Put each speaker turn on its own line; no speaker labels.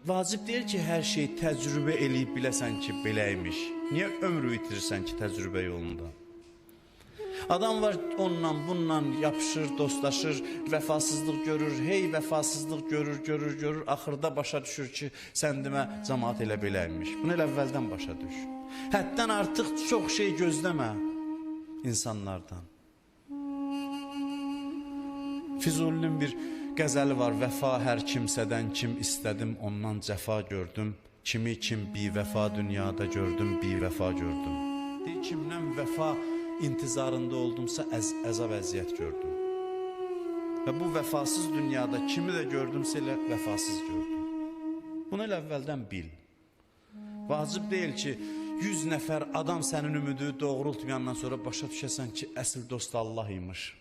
vacib deyil ki, hər şeyi təcrübə eləyib biləsən ki, beləymiş. Niyə ömrü itirirsən ki, təcrübə yolunda? Adam var, onunla, bununla yapışır, dostlaşır, vəfasızlıq görür, hey vəfasızlıq görür, axırda başa düşür ki, sən demə, cəmaat elə beləymiş. Bunu elə əvvəldən başa düş. Həddən artıq çox şey gözləmə insanlardan. Füzulinin bir qəzəli var, vəfa hər kimsədən kim istədim, ondan cəfa gördüm. Kimi kim bivəfa dünyada gördüm, bivəfa gördüm. Deyir, kimdən vəfa intizarında oldumsa əzab əziyyət gördüm. Və bu vəfasız dünyada kimi də gördümsə elə vəfasız gördüm. Bunu elə əvvəldən bil. Vacib deyil ki, 100 nəfər adam sənin ümidi doğrultmayandan sonra başa düşəsən ki, əsl dost Allah imiş.